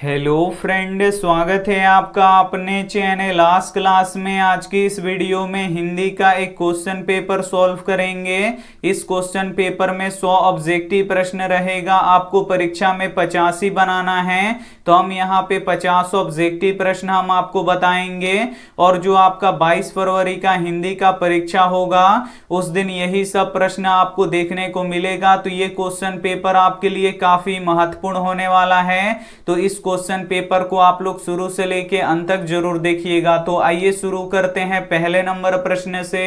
Hello friend, स्वागत है आपका अपने चैनल आज क्लास में। आज की इस वीडियो में हिंदी का एक क्वेश्चन पेपर सॉल्व करेंगे। इस क्वेश्चन पेपर में 100 ऑब्जेक्टिव प्रश्न रहेगा। आपको परीक्षा में 85 बनाना है, तो हम यहाँ पे 50 ऑब्जेक्टिव प्रश्न हम आपको बताएंगे। और जो आपका 22 फरवरी का हिंदी का परीक्षा होगा उस दिन यही सब प्रश्न आपको देखने को मिलेगा। तो ये क्वेश्चन पेपर आपके लिए काफी महत्वपूर्ण होने वाला है। तो इस क्वेश्चन पेपर को आप लोग शुरू से लेके अंत तक जरूर देखिएगा। तो आइए शुरू करते हैं पहले नंबर प्रश्न से।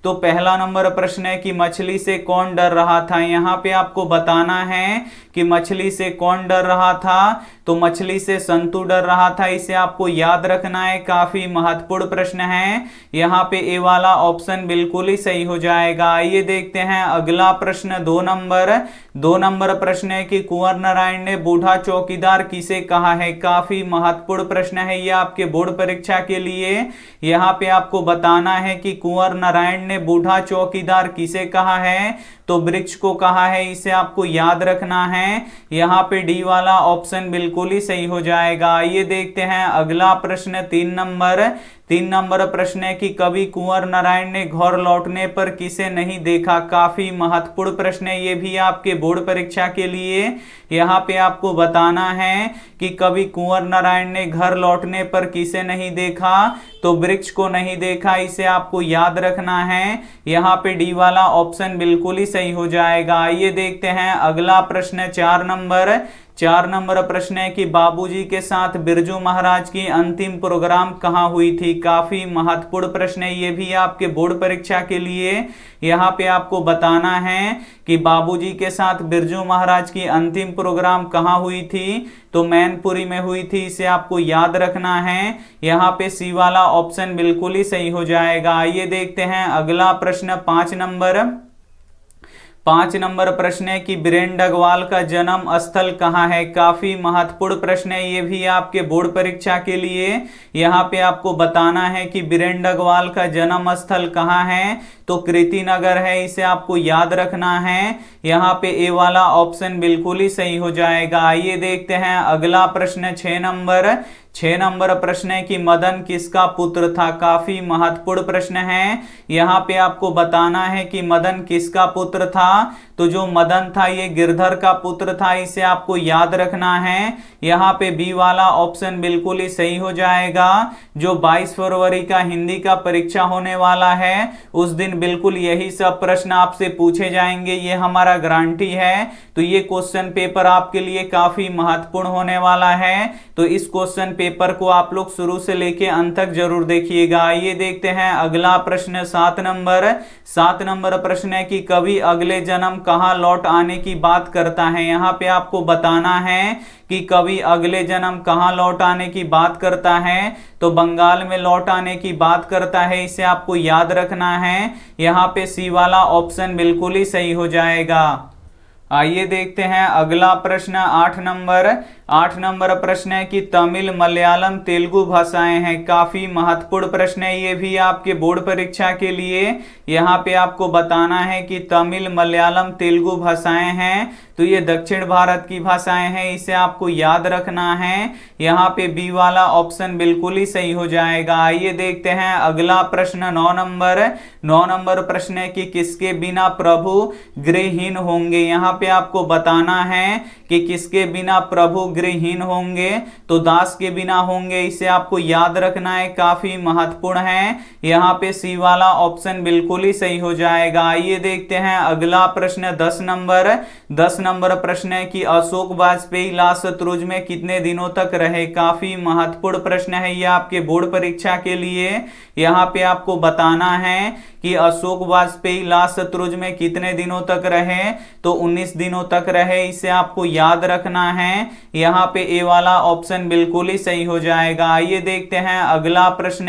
तो पहला नंबर प्रश्न है कि मछली से कौन डर रहा था। यहाँ पे आपको बताना है कि मछली से कौन डर रहा था। तो मछली से संतु डर रहा था, इसे आपको याद रखना है। काफी महत्वपूर्ण प्रश्न है। यहाँ पे ए वाला ऑप्शन बिल्कुल ही सही हो जाएगा। आइए देखते हैं अगला प्रश्न। 2 नंबर प्रश्न है कि कुंवर नारायण ने बूढ़ा चौकीदार किसे कहा है। काफी महत्वपूर्ण प्रश्न है ये आपके बोर्ड परीक्षा के लिए। यहाँ पे आपको बताना है कि कुंवर नारायण ने बूढ़ा चौकीदार किसे कहा है। तो वृक्ष को कहा है, इसे आपको याद रखना है। यहाँ पे डी वाला ऑप्शन बिल्कुल ही सही हो जाएगा। आइए देखते हैं अगला प्रश्न। 3 नंबर प्रश्न है कि कवि कुंवर नारायण ने घर लौटने पर किसे नहीं देखा। काफी महत्वपूर्ण प्रश्न है ये भी आपके बोर्ड परीक्षा के लिए। यहाँ पे आपको बताना है कि कवि कुंवर नारायण ने घर लौटने पर किसे नहीं देखा। तो वृक्ष को नहीं देखा, इसे आपको याद रखना है। यहाँ पे डी वाला ऑप्शन बिल्कुल ही सही हो जाएगा। आइए देखते हैं अगला प्रश्न। 4 नंबर प्रश्न है कि बाबूजी के साथ बिरजू महाराज की अंतिम प्रोग्राम कहाँ हुई थी। काफी महत्वपूर्ण प्रश्न है ये भी आपके बोर्ड परीक्षा के लिए। यहाँ पे आपको बताना है कि बाबूजी के साथ बिरजू महाराज की अंतिम प्रोग्राम कहाँ हुई थी। तो मैनपुरी में हुई थी, इसे आपको याद रखना है। यहाँ पे सी वाला ऑप्शन बिल्कुल ही सही हो जाएगा। आइए देखते हैं अगला प्रश्न। 5 नंबर प्रश्न है कि बीरेन डगवाल का जन्म स्थल कहाँ है। काफी महत्वपूर्ण प्रश्न है ये भी आपके बोर्ड परीक्षा के लिए। यहाँ पे आपको बताना है कि बीरेन डगवाल का जन्म स्थल कहाँ है। तो कृतिनगर है, इसे आपको याद रखना है। यहाँ पे ए वाला ऑप्शन बिल्कुल ही सही हो जाएगा। आइए देखते हैं अगला प्रश्न। 6 नंबर प्रश्न है कि मदन किसका पुत्र था। काफी महत्वपूर्ण प्रश्न है। यहाँ पे आपको बताना है कि मदन किसका पुत्र था। तो जो मदन था ये गिरधर का पुत्र था, इसे आपको याद रखना है। यहाँ पे बी वाला ऑप्शन बिल्कुल ही सही हो जाएगा। जो 22 फरवरी का हिंदी का परीक्षा होने वाला है उस दिन बिल्कुल यही सब प्रश्न आपसे पूछे जाएंगे, ये हमारा गारंटी है। तो ये क्वेश्चन पेपर आपके लिए काफी महत्वपूर्ण होने वाला है। तो इस क्वेश्चन पेपर को आप लोग शुरू से लेके अंत तक जरूर देखिएगा। आइए देखते हैं अगला प्रश्न। 7 नंबर प्रश्न है कि कवि अगले जन्म कहाँ लौट आने की बात करता है। यहाँ पे आपको बताना है कि कवि अगले जन्म कहाँ लौट आने की बात करता है। तो बंगाल में लौट आने की बात करता है, इसे आपको याद रखना है। यहाँ पे सी वाला ऑप्शन बिल्कुल ही सही हो जाएगा। आइए देखते हैं अगला प्रश्न। 8 नंबर प्रश्न है कि तमिल मलयालम तेलुगु भाषाएं हैं। काफी महत्वपूर्ण प्रश्न है ये भी आपके बोर्ड परीक्षा के लिए। यहाँ पे आपको बताना है कि तमिल मलयालम तेलुगु भाषाएं हैं। तो ये दक्षिण भारत की भाषाएं हैं, इसे आपको याद रखना है। यहाँ पे बी वाला ऑप्शन बिल्कुल ही सही हो जाएगा। आइए देखते हैं अगला प्रश्न। 9 नंबर प्रश्न है कि किसके बिना प्रभु गृहहीन होंगे। यहाँ पे आपको बताना है कि किसके बिना प्रभु गृहहीन होंगे। तो दास के बिना होंगे, इसे आपको याद रखना है। काफी महत्वपूर्ण है। यहाँ पे सी वाला ऑप्शन बिल्कुल ही सही हो जाएगा। आइए देखते हैं अगला प्रश्न। 10 नंबर प्रश्न है कि अशोक वाजपेयी लाल शत्रुंज में कितने दिनों तक रहे। काफी महत्वपूर्ण प्रश्न है ये आपके बोर्ड परीक्षा के लिए। यहाँ पे आपको बताना है कि अशोक वाजपेयी लाल शत्रुंज में कितने दिनों तक रहे। तो 19 दिनों तक रहे, इसे आपको याद रखना है। यहाँ पे ए वाला ऑप्शन बिल्कुल ही सही हो जाएगा। आइए देखते हैं अगला प्रश्न।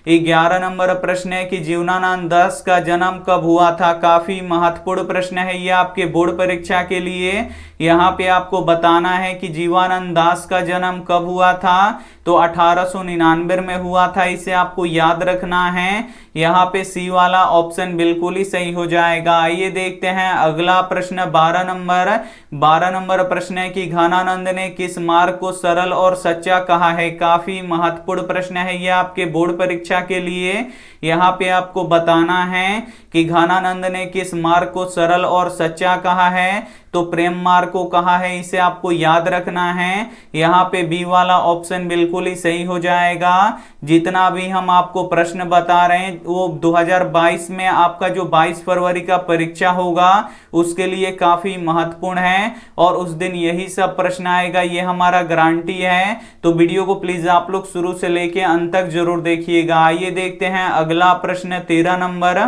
11 नंबर प्रश्न है कि जीवनानंद दास का जन्म कब हुआ था। काफी महत्वपूर्ण प्रश्न है ये आपके बोर्ड परीक्षा के लिए। यहाँ पे आपको बताना है कि जीवानंद दास का जन्म कब हुआ था। तो 1899 में हुआ था, इसे आपको याद रखना है। यहाँ पे सी वाला ऑप्शन बिल्कुल ही सही हो जाएगा। आइए देखते हैं अगला प्रश्न 12 नंबर। 12 नंबर प्रश्न है कि घनानंद ने किस मार्ग को सरल और सच्चा कहा है। काफी महत्वपूर्ण प्रश्न है ये आपके बोर्ड परीक्षा के लिए। यहाँ पे आपको बताना है कि घनानंद ने किस मार्ग को सरल और सच्चा कहा है, तो प्रेम मार्ग को कहा है, इसे आपको याद रखना है। यहाँ पे बी वाला ऑप्शन बिल्कुल ही सही हो जाएगा। जितना भी हम आपको प्रश्न बता रहे हैं वो 2022 में आपका जो 22 फरवरी का परीक्षा होगा उसके लिए काफी महत्वपूर्ण है और उस दिन यही सब प्रश्न आएगा, ये हमारा गारंटी है। तो वीडियो को प्लीज आप लोग शुरू से लेके अंत तक जरूर देखिएगा। आइए देखते हैं अगला प्रश्न 13 नंबर।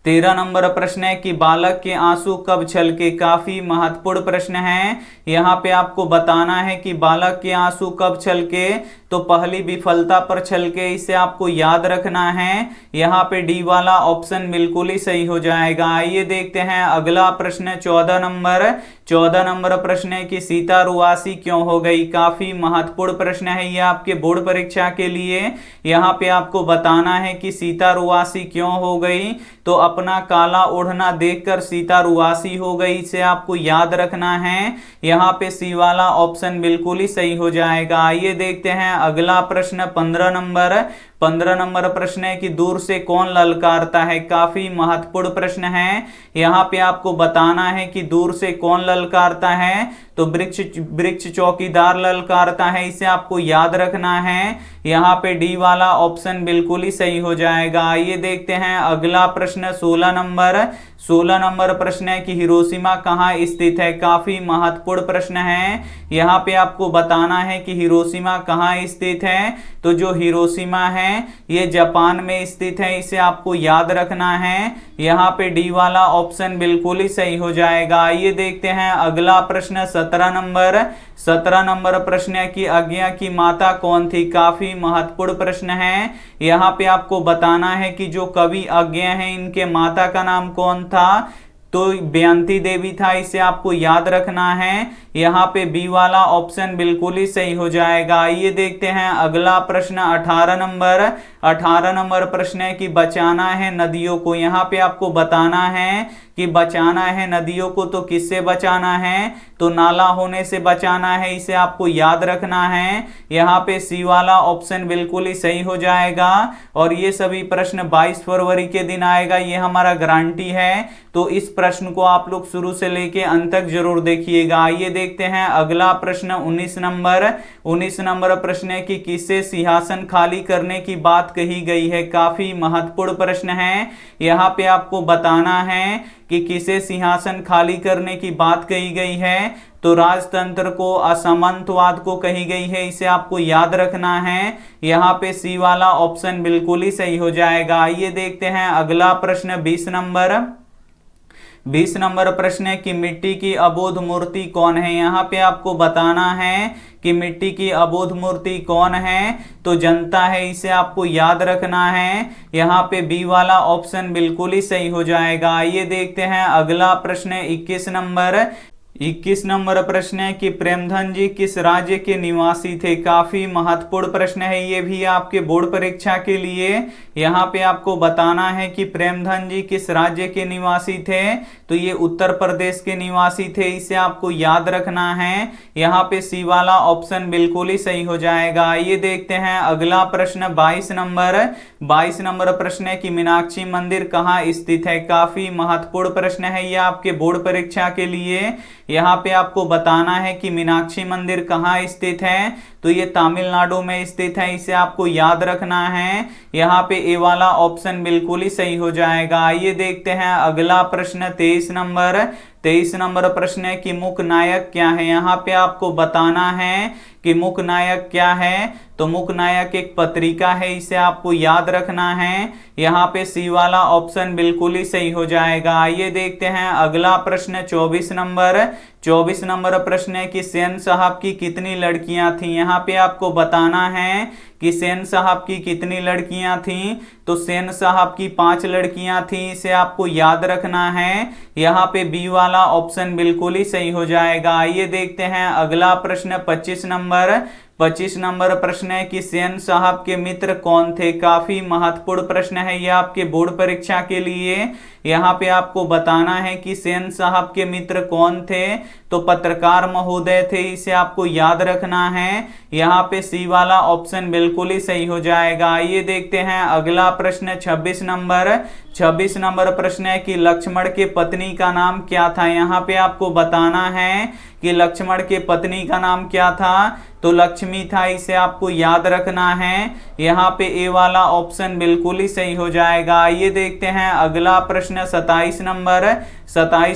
13 नंबर प्रश्न है कि बालक के आंसू कब छलके। काफी महत्वपूर्ण प्रश्न है। यहाँ पे आपको बताना है कि बालक के आंसू कब छलके, तो पहली विफलता पर छलके, इसे आपको याद रखना है। यहाँ पे डी वाला ऑप्शन बिल्कुल ही सही हो जाएगा। आइए देखते हैं अगला प्रश्न 14 नंबर। 14 नंबर प्रश्न है कि सीता रुआसी क्यों हो गई। काफी महत्वपूर्ण प्रश्न है ये आपके बोर्ड परीक्षा के लिए। यहाँ पे आपको बताना है कि सीता रुआसी क्यों हो गई, तो अपना काला ओढ़ना देखकर सीता रुआसी हो गई, इसे आपको याद रखना है। यहाँ पे सी वाला ऑप्शन बिल्कुल ही सही हो जाएगा। आइए देखते हैं अगला प्रश्न 15 नंबर। 15 नंबर प्रश्न है कि दूर से कौन ललकारता है। काफी महत्वपूर्ण प्रश्न है। यहाँ पे आपको बताना है कि दूर से कौन ललकारता है, तो वृक्ष चौकीदार ललकारता है, इसे आपको याद रखना है। यहाँ पे डी वाला ऑप्शन बिल्कुल ही सही हो जाएगा। आइए देखते हैं अगला प्रश्न 16 नंबर। 16 नंबर प्रश्न है कि हिरोशिमा कहाँ स्थित है। काफी महत्वपूर्ण प्रश्न है। यहाँ पे आपको बताना है कि हिरोशिमा कहाँ स्थित है, तो जो हिरोशिमा है ये जापान में स्थित है, इसे आपको याद रखना है। यहाँ पे डी वाला ऑप्शन बिल्कुल ही सही हो जाएगा। आइए देखते हैं अगला प्रश्न 17 नंबर। 17 नंबर प्रश्न है कि आज्ञा की माता कौन थी। काफी महत्वपूर्ण प्रश्न है। यहाँ पे आपको बताना है कि जो कवि आज्ञा है इनके माता का नाम कौन था, तो बेअंती देवी था, इसे आपको याद रखना है। यहाँ पे बी वाला ऑप्शन बिल्कुल ही सही हो जाएगा। आइए देखते हैं अगला प्रश्न 18 नंबर। 18 नंबर प्रश्न है कि बचाना है नदियों को। यहाँ पे आपको बताना है कि बचाना है नदियों को, तो किससे बचाना है, तो नाला होने से बचाना है, इसे आपको याद रखना है। यहाँ पे सी वाला ऑप्शन बिल्कुल ही सही हो जाएगा और ये सभी प्रश्न 22 फरवरी के दिन आएगा, ये हमारा गारंटी है। तो इस प्रश्न को आप लोग शुरू से लेके अंत तक जरूर देखिएगा। आइए देखते हैं अगला प्रश्न 19 नंबर। 19 नंबर प्रश्न है कि किससे सिंहासन खाली करने की बात कही गई है। काफी महत्वपूर्ण प्रश्न है। यहाँ पे आपको बताना है कि किसे सिंहासन खाली करने की बात कही गई है, तो राजतंत्र को, असमंतवाद को कही गई है, इसे आपको याद रखना है। यहाँ पे सी वाला ऑप्शन बिल्कुल ही सही हो जाएगा। आइए देखते हैं अगला प्रश्न 20 नंबर। 20 नंबर प्रश्न है कि मिट्टी की अबोध मूर्ति कौन है। यहाँ पे आपको बताना है कि मिट्टी की अबोध मूर्ति कौन है, तो जनता है, इसे आपको याद रखना है। यहाँ पे बी वाला ऑप्शन बिल्कुल ही सही हो जाएगा। आइए देखते हैं अगला प्रश्न 21 नंबर। 21 नंबर प्रश्न है कि प्रेमधन जी किस राज्य के निवासी थे। काफी महत्वपूर्ण प्रश्न है ये भी आपके बोर्ड परीक्षा के लिए। यहाँ पे आपको बताना है कि प्रेमधन जी किस राज्य के निवासी थे, तो ये उत्तर प्रदेश के निवासी थे, इसे आपको याद रखना है। यहाँ पे सी वाला ऑप्शन बिल्कुल ही सही हो जाएगा। आइए देखते हैं अगला प्रश्न 22 नंबर। 22 नंबर प्रश्न है कि मीनाक्षी मंदिर कहाँ स्थित है। काफी महत्वपूर्ण प्रश्न है ये आपके बोर्ड परीक्षा के लिए। यहाँ पे आपको बताना है कि मीनाक्षी मंदिर कहाँ स्थित है, तो ये तमिलनाडु में स्थित है, इसे आपको याद रखना है। यहाँ पे ए वाला ऑप्शन बिल्कुल ही सही हो जाएगा। आइए देखते हैं अगला प्रश्न 23 नंबर। 23 नंबर प्रश्न है कि मुख्य नायक क्या है। यहाँ पे आपको बताना है कि मुख्य नायक क्या है, तो मुख्य नायक एक पत्रिका है, इसे आपको याद रखना है। यहाँ पे सी वाला ऑप्शन बिल्कुल ही सही हो जाएगा। आइए देखते हैं अगला प्रश्न 24 नंबर। 24 नंबर प्रश्न है कि सेन साहब की कितनी लड़कियां थीं। यहाँ पे आपको बताना है कि सेन साहब की कितनी लड़कियां थीं, तो सेन साहब की 5 लड़कियां थीं, इसे आपको याद रखना है। यहाँ पे बी वाला ऑप्शन बिल्कुल ही सही हो जाएगा। आइए देखते हैं अगला प्रश्न 25 नंबर। 25 नंबर प्रश्न है कि सेन साहब के मित्र कौन थे, काफी महत्वपूर्ण प्रश्न है यह आपके बोर्ड परीक्षा के लिए। यहाँ पे आपको बताना है कि सेन साहब के मित्र कौन थे, तो पत्रकार महोदय थे, इसे आपको याद रखना है। यहाँ पे सी वाला ऑप्शन बिल्कुल ही सही हो जाएगा। आइए देखते हैं अगला प्रश्न 26 नंबर प्रश्न है कि लक्ष्मण के पत्नी का नाम क्या था। यहाँ पे आपको बताना है कि लक्ष्मण के पत्नी का नाम क्या था, तो लक्ष्मी था, इसे आपको याद रखना है। यहाँ पे ए वाला ऑप्शन बिल्कुल ही सही हो जाएगा। आइए देखते हैं अगला प्रश्न 27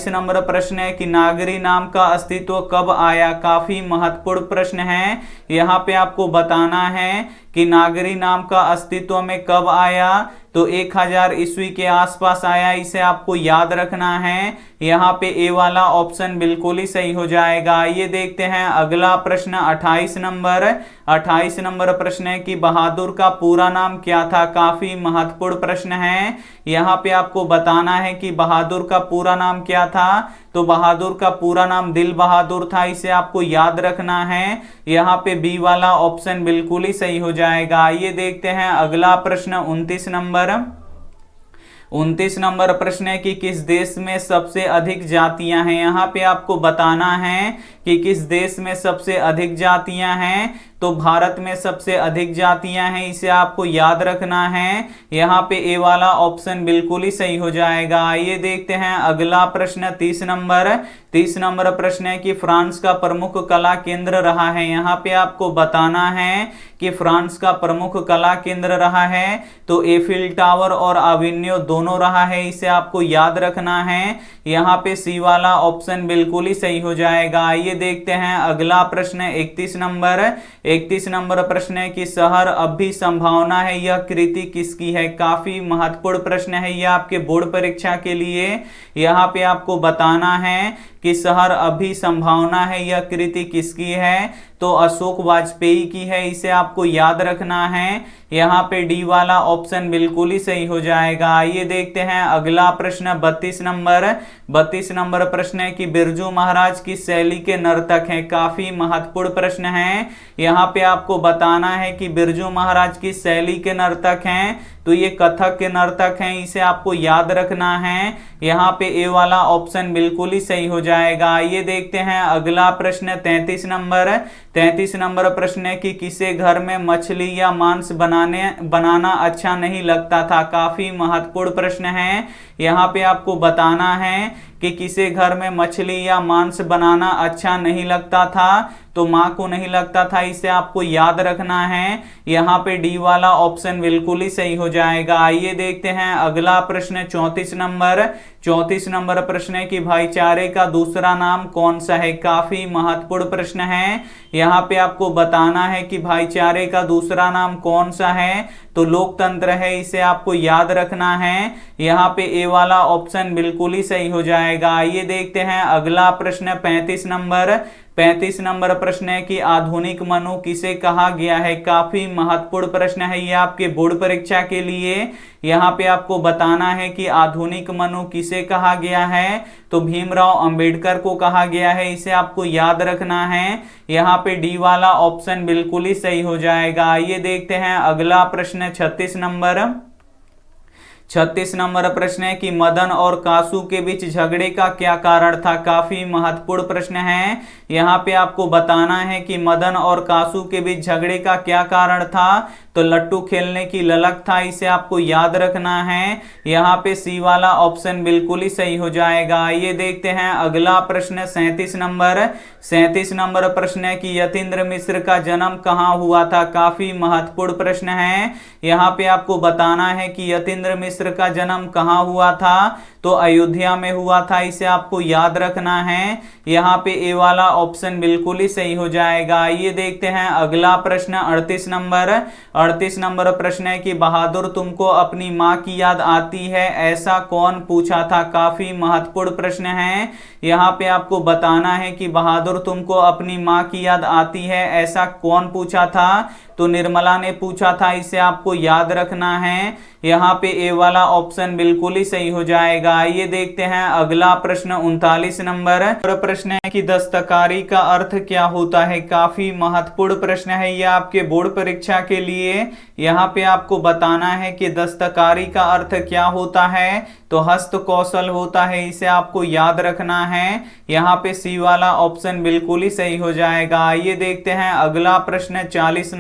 नंबर प्रश्न है कि नागरी नाम का अस्तित्व कब आया, काफी महत्वपूर्ण प्रश्न है। यहाँ पे आपको बताना है कि नागरी नाम का अस्तित्व में कब आया, तो 1000 ईस्वी के आसपास आया, इसे आपको याद रखना है। यहाँ पे ए वाला ऑप्शन बिल्कुल ही सही हो जाएगा। आइए देखते हैं अगला प्रश्न 28 नंबर प्रश्न है कि बहादुर का पूरा नाम क्या था, काफी महत्वपूर्ण प्रश्न है। यहाँ पे आपको बताना है कि बहादुर का पूरा नाम क्या था, तो बहादुर का पूरा नाम दिल बहादुर था, इसे आपको याद रखना है। यहाँ पे बी वाला ऑप्शन बिल्कुल ही सही हो जाएगा। आइए देखते हैं अगला प्रश्न 29 नंबर प्रश्न है कि किस देश में सबसे अधिक जातियां हैं। यहाँ पे आपको बताना है कि किस देश में सबसे अधिक जातियां हैं, तो भारत में सबसे अधिक जातियां हैं, इसे आपको याद रखना है। यहाँ पे ए वाला ऑप्शन बिल्कुल ही सही हो जाएगा। आइए देखते हैं अगला प्रश्न 30 नंबर प्रश्न है कि फ्रांस का प्रमुख कला केंद्र रहा है। यहाँ पे आपको बताना है कि फ्रांस का प्रमुख कला केंद्र रहा है, तो एफिल टावर और अविन्यो दोनों रहा है, इसे आपको याद रखना है। यहाँ पे सी वाला ऑप्शन बिल्कुल ही सही हो जाएगा। आइए देखते हैं अगला प्रश्न 31 नंबर प्रश्न है कि शहर अब भी संभावना है, यह कृति किसकी है, काफी महत्वपूर्ण प्रश्न है यह आपके बोर्ड परीक्षा के लिए। यहाँ पे आपको बताना है कि शहर अभी संभावना है, यह कृति किसकी है, तो अशोक वाजपेयी की है, इसे आपको याद रखना है। यहाँ पे डी वाला ऑप्शन बिल्कुल ही सही हो जाएगा। आइए देखते हैं अगला प्रश्न 32 नंबर प्रश्न है कि बिरजू महाराज की शैली के नर्तक हैं, काफी महत्वपूर्ण प्रश्न है। यहाँ पे आपको बताना है कि बिरजू महाराज की शैली के नर्तक हैं, तो ये कथक के नर्तक हैं, इसे आपको याद रखना है। यहाँ पे ए वाला ऑप्शन बिल्कुल ही सही हो जाएगा। आइए देखते हैं अगला प्रश्न 33 नंबर प्रश्न है कि किसे घर में मछली या मांस बनाना अच्छा नहीं लगता था, काफी महत्वपूर्ण प्रश्न है। यहाँ पे आपको बताना है कि किसे घर में मछली या मांस बनाना अच्छा नहीं लगता था, तो माँ को नहीं लगता था, इसे आपको याद रखना है। यहाँ पे डी वाला ऑप्शन बिल्कुल ही सही हो जाएगा। आइए देखते हैं अगला प्रश्न 34 नंबर प्रश्न है कि भाईचारे का दूसरा नाम कौन सा है, काफी महत्वपूर्ण प्रश्न है। यहाँ पे आपको बताना है कि भाईचारे का दूसरा नाम कौन सा है, तो लोकतंत्र है, इसे आपको याद रखना है। यहाँ पे ए वाला ऑप्शन बिल्कुल ही सही हो जाएगा। आइए देखते हैं अगला प्रश्न 35 नंबर प्रश्न है कि आधुनिक मनु किसे कहा गया है, काफी महत्वपूर्ण प्रश्न है ये आपके बोर्ड परीक्षा के लिए। यहाँ पे आपको बताना है कि आधुनिक मनु किसे कहा गया है, तो भीमराव अंबेडकर को कहा गया है, इसे आपको याद रखना है। यहाँ पे डी वाला ऑप्शन बिल्कुल ही सही हो जाएगा। आइए देखते हैं अगला प्रश्न 36 नंबर प्रश्न है कि मदन और कासू के बीच झगड़े का क्या कारण था, काफी महत्वपूर्ण प्रश्न है। यहाँ पे आपको बताना है कि मदन और कासू के बीच झगड़े का क्या कारण था, तो लट्टू खेलने की ललक था, इसे आपको याद रखना है। यहाँ पे सी वाला ऑप्शन बिल्कुल ही सही हो जाएगा। आइए देखते हैं अगला प्रश्न 37 नंबर प्रश्न है कि यतीन्द्र मिश्र का जन्म कहाँ हुआ था, काफी महत्वपूर्ण प्रश्न है। यहाँ पे आपको बताना है कि यतीन्द्र मिश्र का जन्म कहाँ हुआ था, तो अयोध्या में हुआ था, इसे आपको याद रखना है। यहाँ पे ए वाला ऑप्शन बिल्कुल ही सही हो जाएगा। आइए देखते हैं अगला प्रश्न 38 नंबर प्रश्न है कि बहादुर तुमको अपनी माँ की याद आती है, ऐसा कौन पूछा था, काफी महत्वपूर्ण प्रश्न है। यहाँ पे आपको बताना है कि बहादुर तुमको अपनी माँ की याद आती है, ऐसा कौन पूछा था, तो निर्मला ने पूछा था, इसे आपको याद रखना है। यहाँ पे ए वाला ऑप्शन बिल्कुल ही सही हो जाएगा। आइए देखते हैं अगला प्रश्न 39 नंबर प्रश्न है कि दस्तकारी का अर्थ क्या होता है। काफी महत्वपूर्ण प्रश्न है ये आपके बोर्ड परीक्षा के लिए। यहाँ पे आपको बताना है कि दस्तकारी का अर्थ क्या होता है, तो हस्त कौशल होता है, इसे आपको याद रखना है। यहाँ पे सी वाला ऑप्शन बिल्कुल ही सही हो जाएगा। आइए देखते हैं अगला प्रश्न 40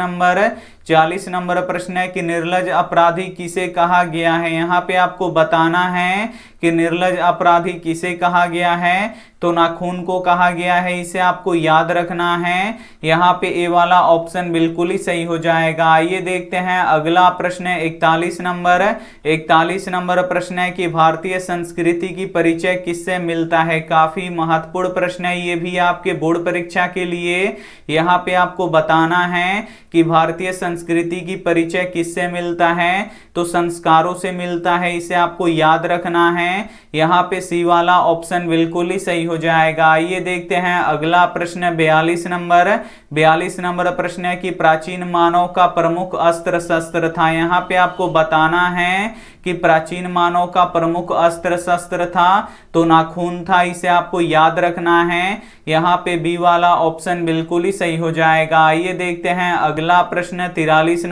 नंबर प्रश्न है कि निर्लज अपराधी किसे कहा गया है। यहाँ पे आपको बताना है कि निर्लज अपराधी किसे कहा गया है, तो नाखून को कहा गया है, इसे आपको याद रखना है। यहाँ पे ए वाला ऑप्शन बिल्कुल ही सही हो जाएगा। आइए देखते हैं अगला प्रश्न 41 नंबर प्रश्न है कि भारतीय संस्कृति की परिचय किससे मिलता है। काफी महत्वपूर्ण प्रश्न है ये भी आपके बोर्ड परीक्षा के लिए। यहाँ पे आपको बताना है कि भारतीय संस्कृति की परिचय किससे मिलता है, तो संस्कारों से मिलता है, इसे आपको याद रखना है। यहाँ पे सी वाला ऑप्शन बिल्कुल ही सही हो जाएगा। आइए देखते हैं अगला प्रश्न 42 नंबर प्रश्न है कि प्राचीन मानव का प्रमुख अस्त्र शस्त्र था। यहाँ पे आपको बताना है कि प्राचीन मानव का प्रमुख अस्त्र शस्त्र था, तो नाखून था, इसे आपको याद रखना है। यहाँ पे बी वाला ऑप्शन बिल्कुल ही सही हो जाएगा। आइए देखते हैं अगला प्रश्न 43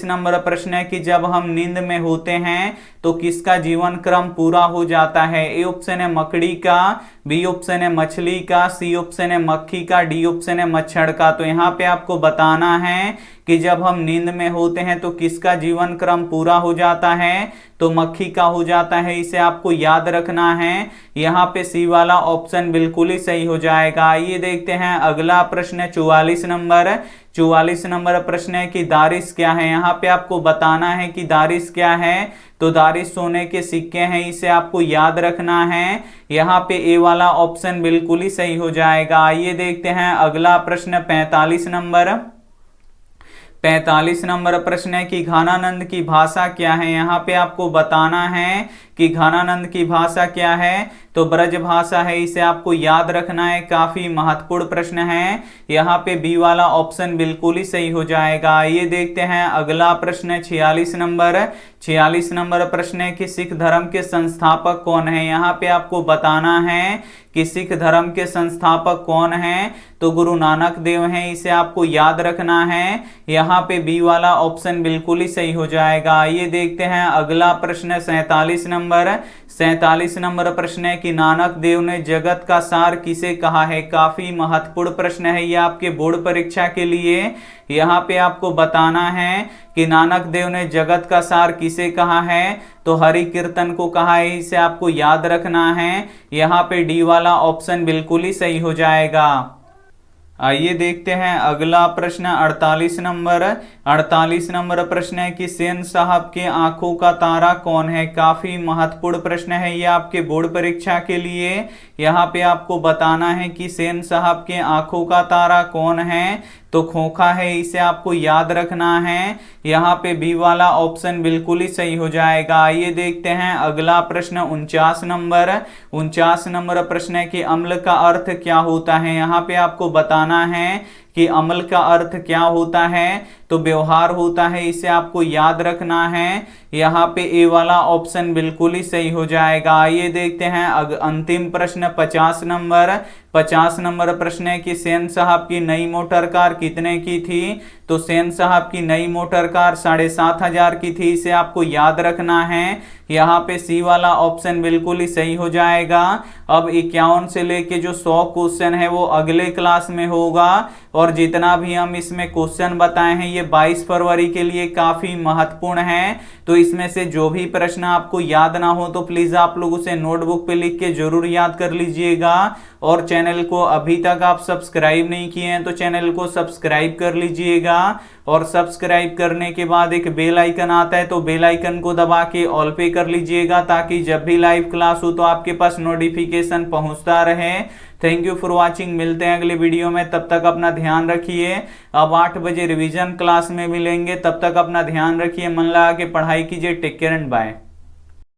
नंबर प्रश्न है कि जब हम नींद में होते हैं तो किसका जीवन क्रम पूरा हो जाता है। ए ऑप्शन है मकड़ी का, बी ऑप्शन है मछली का, सी ऑप्शन है मक्खी का, डी ऑप्शन है मच्छर का। तो यहाँ पे आपको बताना है कि जब हम नींद में होते हैं तो किसका जीवन क्रम पूरा हो जाता है, तो मक्खी का हो जाता है, इसे आपको याद रखना है। यहाँ पे सी वाला ऑप्शन बिल्कुल ही सही हो जाएगा। आइए देखते हैं अगला प्रश्न 44 नंबर प्रश्न है कि दारिश क्या है। यहाँ पे आपको बताना है कि दारिश क्या है, तो दारिश सोने के सिक्के हैं, इसे आपको याद रखना है। यहाँ पे ए वाला ऑप्शन बिल्कुल ही सही हो जाएगा। आइए देखते हैं अगला प्रश्न 45 नंबर प्रश्न है कि घनानंद की भाषा क्या है। यहाँ पे आपको बताना है कि घनानंद की भाषा क्या है, तो ब्रज भाषा है, इसे आपको याद रखना है। काफी महत्वपूर्ण प्रश्न है। यहाँ पे बी वाला ऑप्शन बिल्कुल ही सही हो जाएगा। ये देखते हैं अगला प्रश्न 46 नंबर प्रश्न है कि सिख धर्म के संस्थापक कौन है। यहाँ पे आपको बताना है कि सिख धर्म के संस्थापक कौन हैं, तो गुरु नानक देव हैं, इसे आपको याद रखना है। यहाँ पे बी वाला ऑप्शन बिल्कुल ही सही हो जाएगा। ये देखते हैं अगला प्रश्न 47 नंबर प्रश्न है कि नानक देव ने जगत का सार किसे कहा है। काफी महत्वपूर्ण प्रश्न है ये आपके बोर्ड परीक्षा के लिए। यहाँ पे आपको बताना है कि नानक देव ने जगत का सार किसे कहा है, तो हरि कीर्तन को कहा है, इसे आपको याद रखना है। यहाँ पे डी वाला ऑप्शन बिल्कुल ही सही हो जाएगा। आइए देखते हैं अगला प्रश्न 48 नंबर प्रश्न है कि सेन साहब के आंखों का तारा कौन है। काफी महत्वपूर्ण प्रश्न है ये आपके बोर्ड परीक्षा के लिए। यहाँ पे आपको बताना है कि सेन साहब के आंखों का तारा कौन है, तो खोखा है, इसे आपको याद रखना है। यहाँ पे बी वाला ऑप्शन बिल्कुल ही सही हो जाएगा। आइए देखते हैं अगला प्रश्न 49 नंबर प्रश्न है कि अम्ल का अर्थ क्या होता है। यहाँ पे आपको बताना है कि अमल का अर्थ क्या होता है, तो व्यवहार होता है, इसे आपको याद रखना है। यहाँ पे ए वाला ऑप्शन बिल्कुल ही सही हो जाएगा। आइए देखते हैं अंतिम प्रश्न 50 नंबर प्रश्न है कि सेन साहब की नई मोटर कार कितने की थी, तो सेन साहब की नई मोटर कार 7,500 की थी, इसे आपको याद रखना है। यहाँ पे सी वाला ऑप्शन बिल्कुल ही सही हो जाएगा। अब 51 से लेके जो 100 क्वेश्चन है वो अगले क्लास में होगा, और जितना भी हम इसमें क्वेश्चन बताए हैं ये 22 फरवरी के लिए काफी महत्वपूर्ण है। तो इसमें से जो भी प्रश्न आपको याद ना हो तो प्लीज आप लोग उसे नोटबुक पे लिख के जरूर याद कर लीजिएगा। और चैनल को अभी तक आप सब्सक्राइब नहीं किए हैं तो चैनल को सब्सक्राइब कर लीजिएगा। और सब्सक्राइब करने के बाद एक बेल आइकन आता है, तो बेल आइकन को दबा के ऑल पे कर लीजिएगा, ताकि जब भी लाइव क्लास हो तो आपके पास नोटिफिकेशन पहुंचता रहे। Thank you for watching. मिलते हैं अगले वीडियो में, तब तक अपना ध्यान रखिए। अब 8 बजे रिवीजन क्लास में मिलेंगे, तब तक अपना ध्यान रखिए, मन लगा के पढ़ाई कीजिए। Take care and bye.